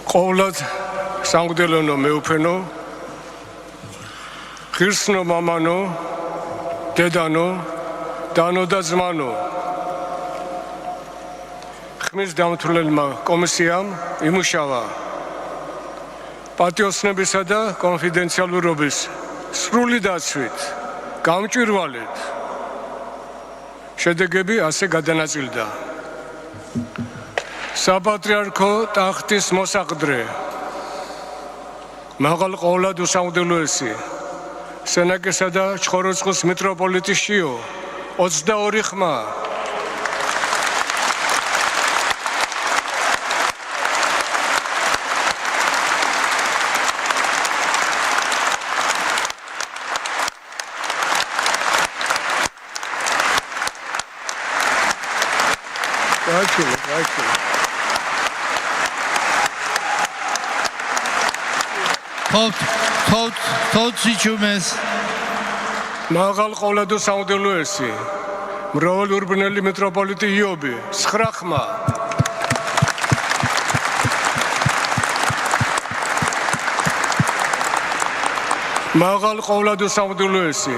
ყოვლად სამღვდელო მეუფენო, ღირსნო მამანო, დედანო, დანო და ძმანო. ხმის დამთვლელმა კომისიამ იმუშავა პატიოსნებისა და კონფიდენციალურობის სრული დაცვით, გამჭვირვალედ. შედეგები ასე გადანაწილდა. საპატრიარქო ტახტის მოსაყდრე, მაღალყოვლად უსამღვდელოესი, სენაკისა და ჩხოროწყუს მიტროპოლიტი შიო, 22 ხმა. Tot სიჩუმეს მაღალყოვლად უსამღვდელოესი, მრავალურბნელი მიტროპოლიტი იობი, 9 ხმა. მაღალყოვლად უსამღვდელოესი,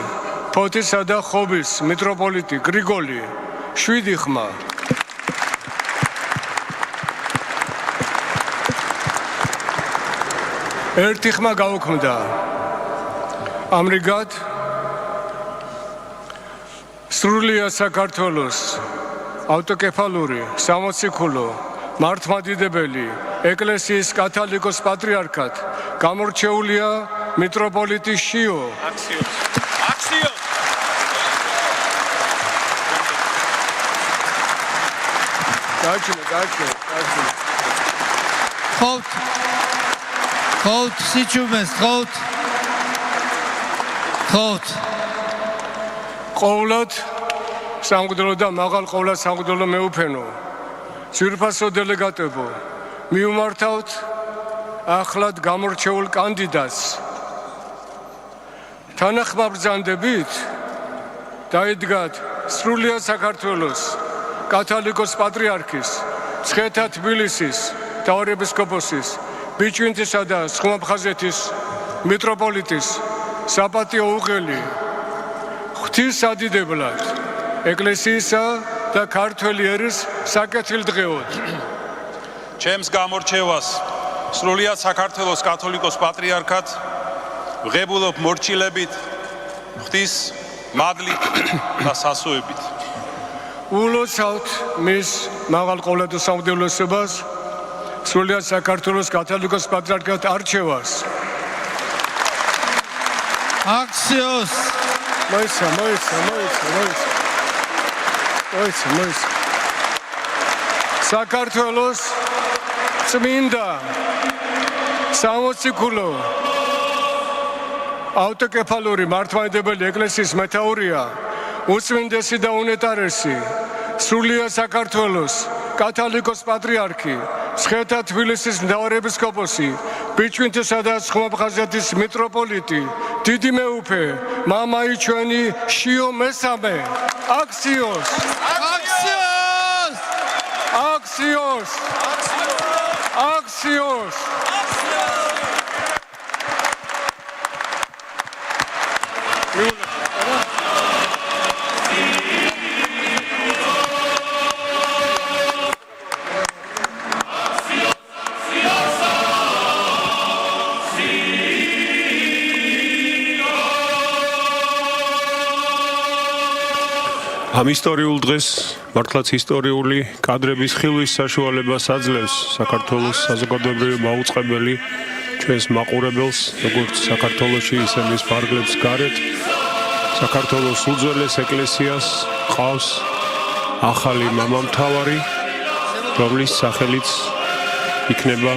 ფოთისა და ხობის მიტროპოლიტი გრიგოლი, 7 ხმა. ერთი ხმა გაუქმდა. ამრიგად სრულია საქართველოს ავტოკეფალური, სამოციქულო, მართლმადიდებელი ეკლესიის კათოლიკოს პატრიარქად გამორჩეულია მიტროპოლიტი შიო. Tot სიჩუმეს ყოვლად სამღვდელო და მაღალყოვლად სამღვდელო მეუფენო, ძვირფასო დელეგატებო, მიუმართავთ ახლად გამორჩეულ კანდიდატს. თანახმაბრძანდებით დაიდგათ სრულად საქართველოს კათოლიკოს პატრიარქის, მცხეთა თბილისის მთავარეპისკოპოსის, ბიჭვინთისა და სხუმაფხაზეთის მიტროპოლიტის საპატიო უღელი ღვთისადიდებლად ეკლესიისა და ქართველი ერის საკეთილდღეოდ. ჩემს გამორჩევას სრულად საქართველოს კათოლიკოს პატრიარქად ვღებულობ მორჩილებით, ღვთის მადლით და სასუებით. ულოცავთ მის მაღალყოვლად უსამღვდელოებას, სრულად საქართველოს კათოლიკოს პატრიარქად არჩევას. აქციოს მოიცა. საქართველოს წმინდა სამოციქულო ავტოკეფალური მართლმადიდებელი ეკლესიის მეთაურია, უწმინდესი და უნეტარესი სრულად საქართველოს კათოლიკოს პატრიარქი, მცხეთა თბილისის მთავარეპისკოპოსი, ბიჭვინთისა და სხუმაფხაზეთის მიტროპოლიტი, დიდი მეუფე, მამაი ჩვენი შიო მესამე. აქციოს! ამ ისტორიულ დღეს მართლაც ისტორიული კადრების ხილვის საშუალებას აძლევს საქართველოს საზოგადოებრივი მაუწყებელი ჩვენს მაყურებელს, როგორც საქართველოში, ისე მის ფარგლებს გარეთ, საქართველოს უძველეს ეკლესიას ყავს ახალი მამამთავარი, რომლის სახელიც იქნება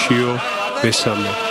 შიო მესამე.